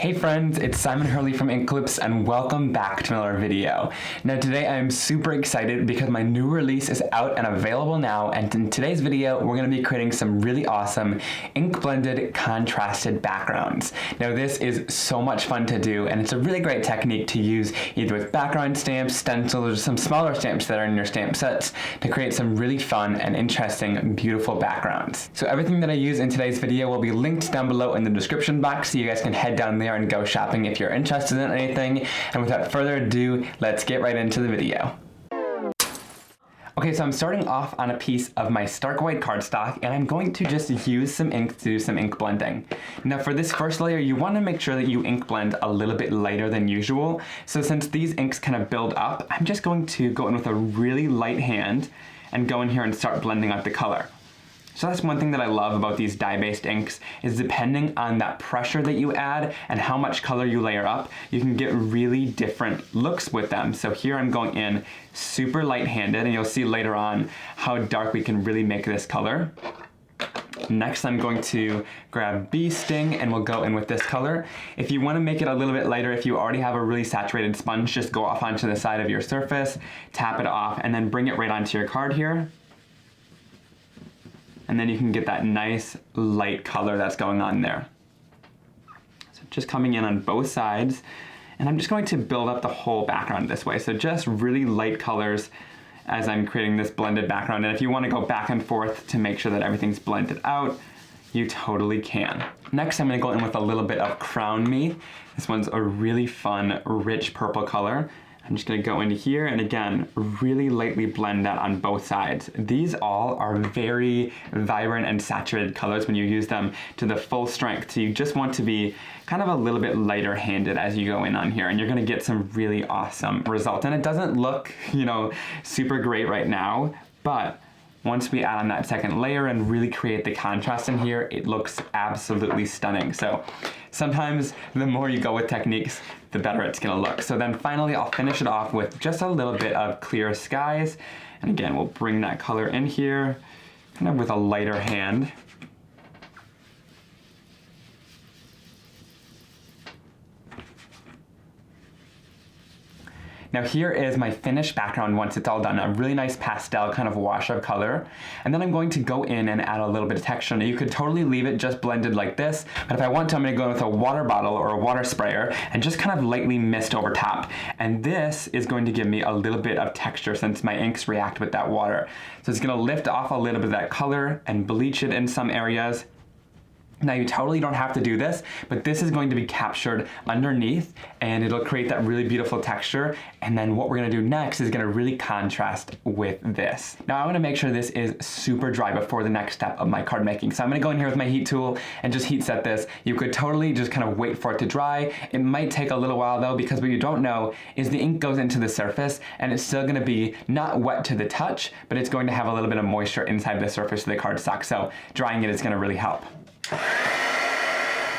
Hey friends, it's Simon Hurley from Inklipse and welcome back to another video. Now today I am super excited because my new release is out and available now, and in today's video we're going to be creating some really awesome ink blended contrasted backgrounds. Now this is so much fun to do, and it's a really great technique to use either with background stamps, stencils, or some smaller stamps that are in your stamp sets to create some really fun and interesting beautiful backgrounds. So everything that I use in today's video will be linked down below in the description box, so you guys can head down there and go shopping if you're interested in anything. And without further ado, let's get right into the video. Okay, so I'm starting off on a piece of my stark white cardstock, and I'm going to just use some ink to do some ink blending. Now for this first layer, you want to make sure that you ink blend a little bit lighter than usual. So since these inks kind of build up, I'm just going to go in with a really light hand and go in here and start blending out the color. So that's one thing that I love about these dye-based inks, is depending on that pressure that you add and how much color you layer up, you can get really different looks with them. So here I'm going in super light-handed, and you'll see later on how dark we can really make this color. Next I'm going to grab Bee Sting and we'll go in with this color. If you want to make it a little bit lighter, if you already have a really saturated sponge, just go off onto the side of your surface, tap it off, and then bring it right onto your card here. And then you can get that nice light color that's going on there. So just coming in on both sides, and I'm just going to build up the whole background this way. So just really light colors as I'm creating this blended background. And if you want to go back and forth to make sure that everything's blended out, you totally can. Next, I'm going to go in with a little bit of Crown Me. This one's a really fun, rich purple color. I'm just going to go into here and again, really lightly blend that on both sides. These all are very vibrant and saturated colors when you use them to the full strength. So you just want to be kind of a little bit lighter handed as you go in on here, and you're going to get some really awesome results. And it doesn't look, super great right now, but once we add on that second layer and really create the contrast in here, it looks absolutely stunning. So sometimes the more you go with techniques, the better it's gonna look. So then finally, I'll finish it off with just a little bit of Clear Skies. And again, we'll bring that color in here, kind of with a lighter hand. Now here is my finished background once it's all done, a really nice pastel kind of wash of color. And then I'm going to go in and add a little bit of texture. Now you could totally leave it just blended like this, but if I want to, I'm going to go in with a water bottle or a water sprayer and just kind of lightly mist over top. And this is going to give me a little bit of texture since my inks react with that water. So it's going to lift off a little bit of that color and bleach it in some areas. Now you totally don't have to do this, but this is going to be captured underneath and it'll create that really beautiful texture. And then what we're gonna do next is gonna really contrast with this. Now I wanna make sure this is super dry before the next step of my card making. So I'm gonna go in here with my heat tool and just heat set this. You could totally just kind of wait for it to dry. It might take a little while though, because what you don't know is the ink goes into the surface and it's still gonna be not wet to the touch, but it's going to have a little bit of moisture inside the surface of the cardstock. So drying it is gonna really help.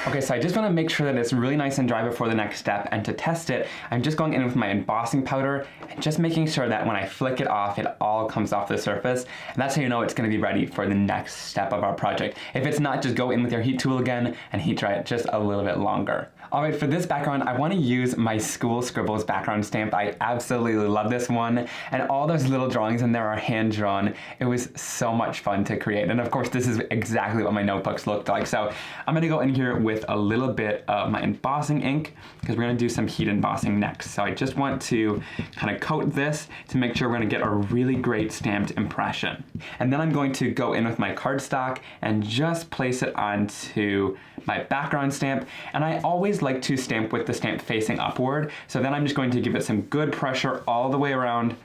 Okay, so I just want to make sure that it's really nice and dry before the next step, and to test it, I'm just going in with my embossing powder and just making sure that when I flick it off, it all comes off the surface, and that's how you know it's going to be ready for the next step of our project. If it's not, just go in with your heat tool again and heat dry it just a little bit longer. Alright, for this background, I want to use my school Scribbles background stamp. I absolutely love this one, and all those little drawings in there are hand-drawn. It was so much fun to create, and of course this is exactly what my notebooks looked like. So I'm going to go in here with a little bit of my embossing ink, because we're going to do some heat embossing next. So I just want to kind of coat this to make sure we're going to get a really great stamped impression. And then I'm going to go in with my cardstock and just place it onto my background stamp, and I always like to stamp with the stamp facing upward. So then I'm just going to give it some good pressure all the way around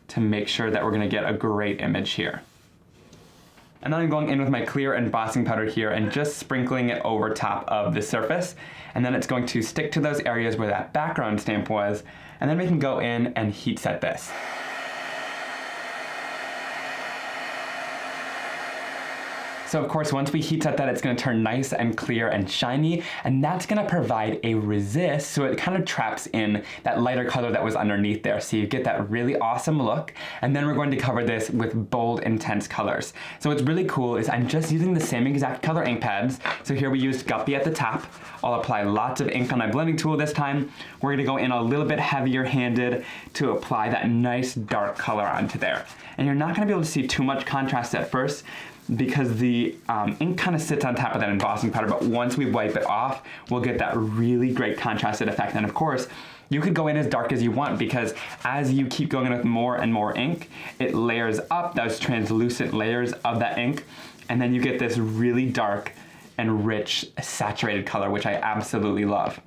to make sure that we're going to get a great image here. And then I'm going in with my clear embossing powder here and just sprinkling it over top of the surface. And then it's going to stick to those areas where that background stamp was. And then we can go in and heat set this. So of course, once we heat set that, it's gonna turn nice and clear and shiny, and that's gonna provide a resist, so it kind of traps in that lighter color that was underneath there. So you get that really awesome look, and then we're going to cover this with bold, intense colors. So what's really cool is I'm just using the same exact color ink pads. So here we used Guppy at the top. I'll apply lots of ink on my blending tool this time. We're gonna go in a little bit heavier handed to apply that nice dark color onto there. And you're not gonna be able to see too much contrast at first because the ink kind of sits on top of that embossing powder, but once we wipe it off, we'll get that really great contrasted effect. And of course, you could go in as dark as you want, because as you keep going in with more and more ink, it layers up those translucent layers of that ink, and then you get this really dark and rich saturated color, which I absolutely love.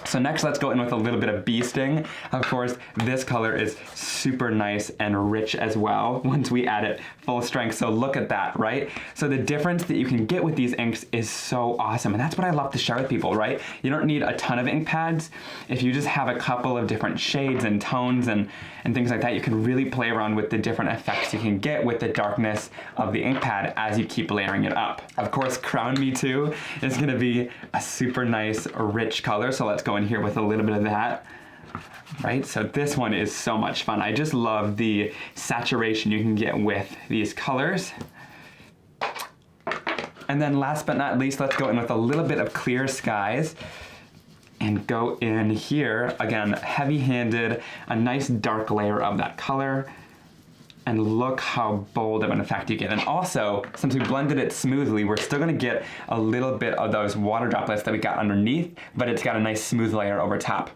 So next, let's go in with a little bit of bee sting. Of course, this color is super nice and rich as well once we add it full strength. So look at that, right? So the difference that you can get with these inks is so awesome. And that's what I love to share with people, right? You don't need a ton of ink pads. If you just have a couple of different shades and tones and things like that, you can really play around with the different effects you can get with the darkness of the ink pad as you keep layering it up. Of course, Crown Me Too is gonna be a super nice, rich color. So let's go in here with a little bit of that. Right, so this one is so much fun. I just love the saturation you can get with these colors. And then last but not least, let's go in with a little bit of Clear Skies and go in here, again, heavy-handed, a nice dark layer of that color. And look how bold of an effect you get. And also, since we blended it smoothly, we're still gonna get a little bit of those water droplets that we got underneath, but it's got a nice smooth layer over top.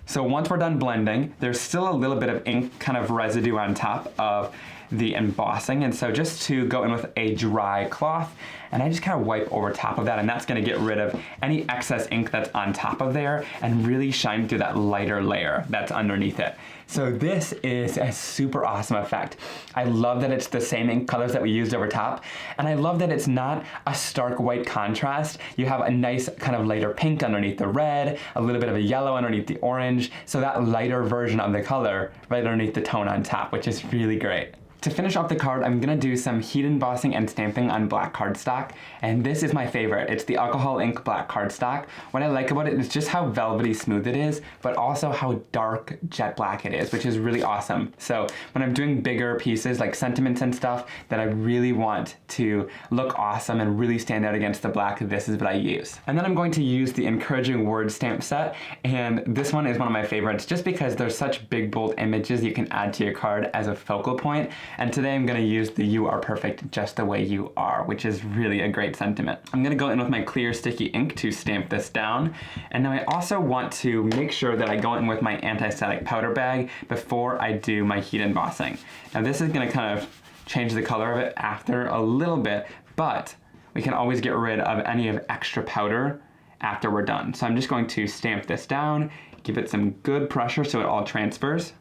So once we're done blending, there's still a little bit of ink kind of residue on top of the embossing. And so just to go in with a dry cloth, and I just kind of wipe over top of that, and that's gonna get rid of any excess ink that's on top of there and really shine through that lighter layer that's underneath it. So this is a super awesome effect. I love that it's the same ink colors that we used over top, and I love that it's not a stark white contrast. You have a nice kind of lighter pink underneath the red, a little bit of a yellow underneath the orange, so that lighter version of the color right underneath the tone on top, which is really great. To finish off the card, I'm gonna do some heat embossing and stamping on black cardstock, and this is my favorite. It's the alcohol ink black cardstock. What I like about it is just how velvety smooth it is, but also how dark jet black it is, which is really awesome. So when I'm doing bigger pieces like sentiments and stuff that I really want to look awesome and really stand out against the black, this is what I use. And then I'm going to use the Encouraging Word stamp set, and this one is one of my favorites just because there's such big bold images you can add to your card as a focal point. And today I'm gonna use the You Are Perfect Just the Way You Are, which is really a great sentiment. I'm gonna go in with my clear sticky ink to stamp this down. And now I also want to make sure that I go in with my anti-static powder bag before I do my heat embossing. Now this is gonna kind of change the color of it after a little bit, but we can always get rid of any of extra powder after we're done. So I'm just going to stamp this down, give it some good pressure so it all transfers.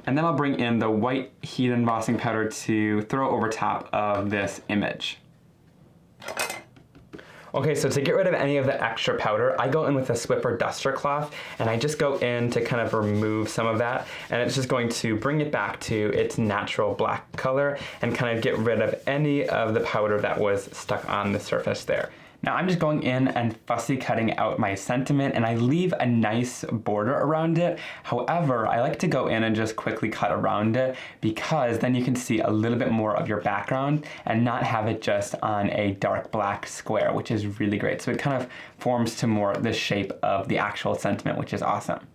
And then I'll bring in the white heat embossing powder to throw over top of this image. Okay, so to get rid of any of the extra powder, I go in with a Swiffer duster cloth, and I just go in to kind of remove some of that, and it's just going to bring it back to its natural black color and kind of get rid of any of the powder that was stuck on the surface there. Now I'm just going in and fussy cutting out my sentiment, and I leave a nice border around it. However, I like to go in and just quickly cut around it because then you can see a little bit more of your background and not have it just on a dark black square, which is really great. So it kind of forms to more the shape of the actual sentiment, which is awesome.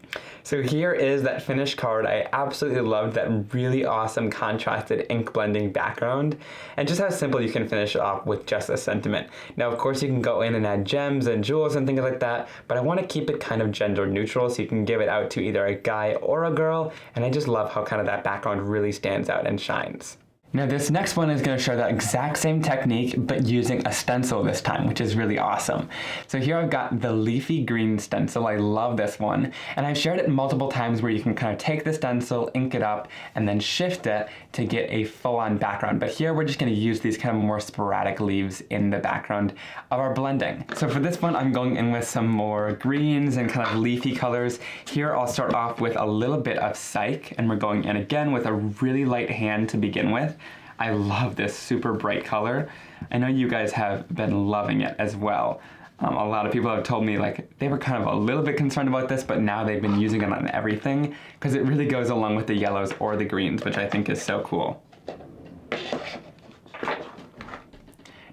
So here is that finished card. I absolutely loved that really awesome contrasted ink blending background, and just how simple you can finish off with just a sentiment. Now of course you can go in and add gems and jewels and things like that, but I want to keep it kind of gender neutral so you can give it out to either a guy or a girl, and I just love how kind of that background really stands out and shines. Now this next one is going to show that exact same technique, but using a stencil this time, which is really awesome. So here I've got the Leafy green stencil. I love this one, and I've shared it multiple times where you can kind of take the stencil, ink it up, and then shift it to get a full-on background. But here we're just going to use these kind of more sporadic leaves in the background of our blending. So for this one, I'm going in with some more greens and kind of leafy colors. Here I'll start off with a little bit of Psych, and we're going in again with a really light hand to begin with. I love this super bright color. I know you guys have been loving it as well. A lot of people have told me like they were kind of a little bit concerned about this, but now they've been using it on everything because it really goes along with the yellows or the greens, which I think is so cool.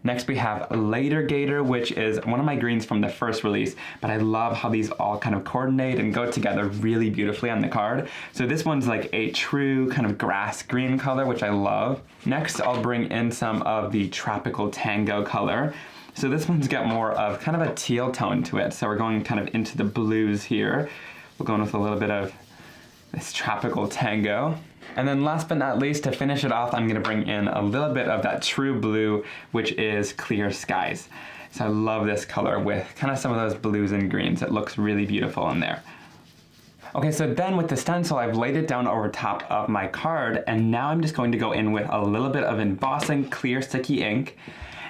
Next we have Later Gator, which is one of my greens from the first release, but I love how these all kind of coordinate and go together really beautifully on the card. So this one's like a true kind of grass green color, which I love. Next, I'll bring in some of the Tropical Tango color. So this one's got more of kind of a teal tone to it. So we're going kind of into the blues here. We're going with a little bit of this Tropical Tango. And then last but not least, to finish it off, I'm gonna bring in a little bit of that true blue, which is Clear Skies. So I love this color with kind of some of those blues and greens. It looks really beautiful in there. Okay, so then with the stencil, I've laid it down over top of my card, and now I'm just going to go in with a little bit of embossing clear sticky ink.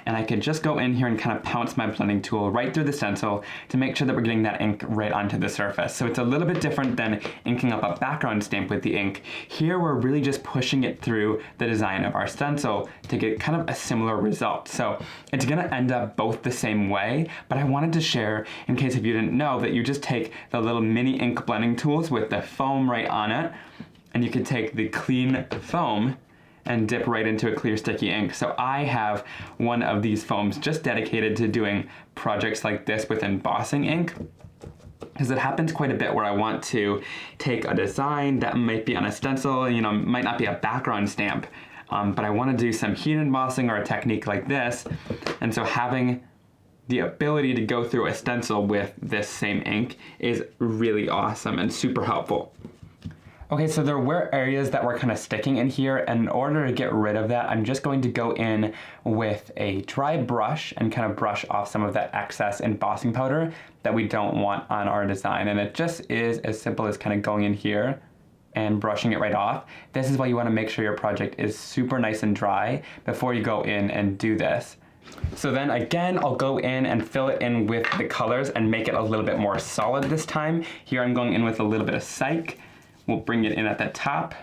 And I could just go in here and kind of pounce my blending tool right through the stencil to make sure that we're getting that ink right onto the surface. So it's a little bit different than inking up a background stamp with the ink. Here we're really just pushing it through the design of our stencil to get kind of a similar result. So it's gonna end up both the same way, but I wanted to share, in case if you didn't know, that you just take the little mini ink blending tools with the foam right on it, and you could take the clean foam and dip right into a clear sticky ink. So I have one of these foams just dedicated to doing projects like this with embossing ink, because it happens quite a bit where I want to take a design that might be on a stencil, you know, might not be a background stamp, but I want to do some heat embossing or a technique like this. And so having the ability to go through a stencil with this same ink is really awesome and super helpful. Okay, so there were areas that were kind of sticking in here, and in order to get rid of that, I'm just going to go in with a dry brush and kind of brush off some of that excess embossing powder that we don't want on our design. And it just is as simple as kind of going in here and brushing it right off. This is why you want to make sure your project is super nice and dry before you go in and do this. So then again, I'll go in and fill it in with the colors and make it a little bit more solid this time. Here I'm going in with a little bit of Psych. We'll bring it in at the top,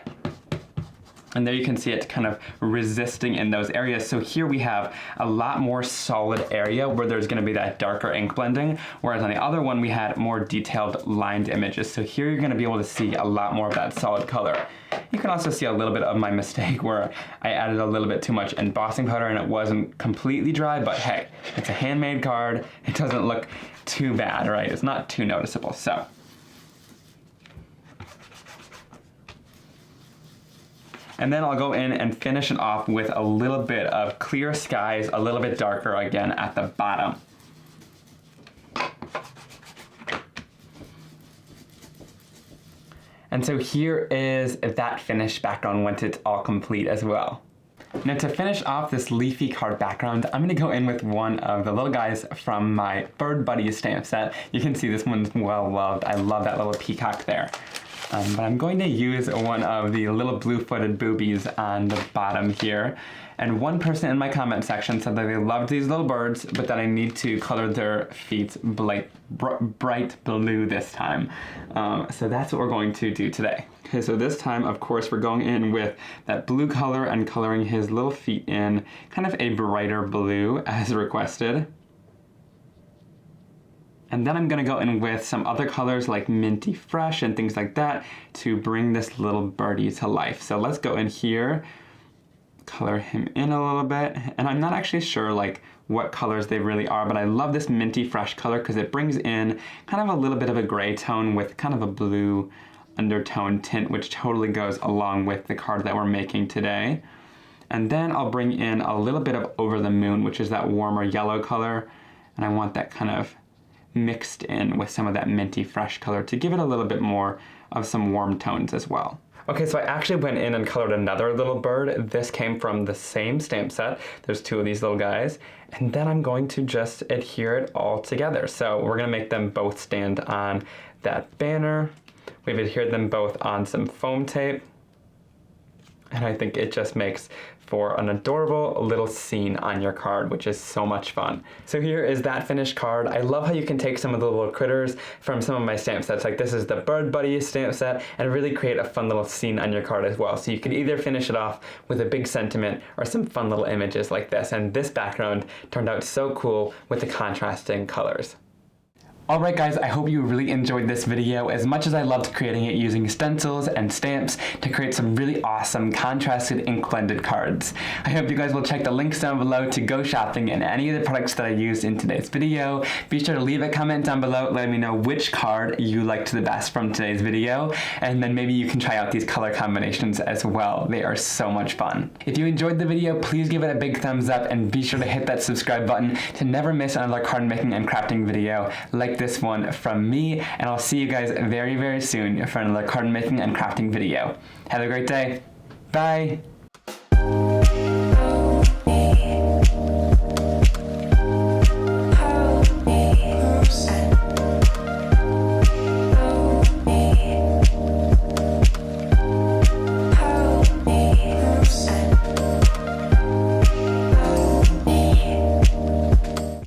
and there you can see it kind of resisting in those areas. So here we have a lot more solid area where there's going to be that darker ink blending, whereas on the other one we had more detailed lined images. So here you're going to be able to see a lot more of that solid color. You can also see a little bit of my mistake where I added a little bit too much embossing powder and it wasn't completely dry, but hey, it's a handmade card. It doesn't look too bad, right? It's not too noticeable. So and then I'll go in and finish it off with a little bit of Clear Skies, a little bit darker again at the bottom. And so here is that finished background once it's all complete as well. Now to finish off this leafy card background, I'm going to go in with one of the little guys from my Bird Buddies stamp set. You can see this one's well loved. I love that little peacock there. But I'm going to use one of the little blue-footed boobies on the bottom here. And one person in my comment section said that they loved these little birds, but that I need to color their feet bright blue this time. So that's what we're going to do today. Okay, so this time, of course, we're going in with that blue color and coloring his little feet in kind of a brighter blue as requested. And then I'm going to go in with some other colors like Minty Fresh and things like that to bring this little birdie to life. So let's go in here, color him in a little bit. And I'm not actually sure like what colors they really are, but I love this Minty Fresh color because it brings in kind of a little bit of a gray tone with kind of a blue undertone tint, which totally goes along with the card that we're making today. And then I'll bring in a little bit of Over the Moon, which is that warmer yellow color. And I want that kind of mixed in with some of that Minty Fresh color to give it a little bit more of some warm tones as well. Okay, so I actually went in and colored another little bird. This came from the same stamp set. There's two of these little guys. And then I'm going to just adhere it all together. So we're gonna make them both stand on that banner. We've adhered them both on some foam tape. And I think it just makes for an adorable little scene on your card, which is so much fun. So here is that finished card. I love how you can take some of the little critters from some of my stamp sets, like this is the Bird Buddy stamp set, and really create a fun little scene on your card as well. So you can either finish it off with a big sentiment or some fun little images like this, and this background turned out so cool with the contrasting colors. Alright guys, I hope you really enjoyed this video as much as I loved creating it using stencils and stamps to create some really awesome contrasted ink blended cards. I hope you guys will check the links down below to go shopping in any of the products that I used in today's video. Be sure to leave a comment down below letting me know which card you liked the best from today's video, and then maybe you can try out these color combinations as well. They are so much fun. If you enjoyed the video, please give it a big thumbs up and be sure to hit that subscribe button to never miss another card making and crafting video like this one from me, and I'll see you guys very, very soon for another card making and crafting video. Have a great day. Bye!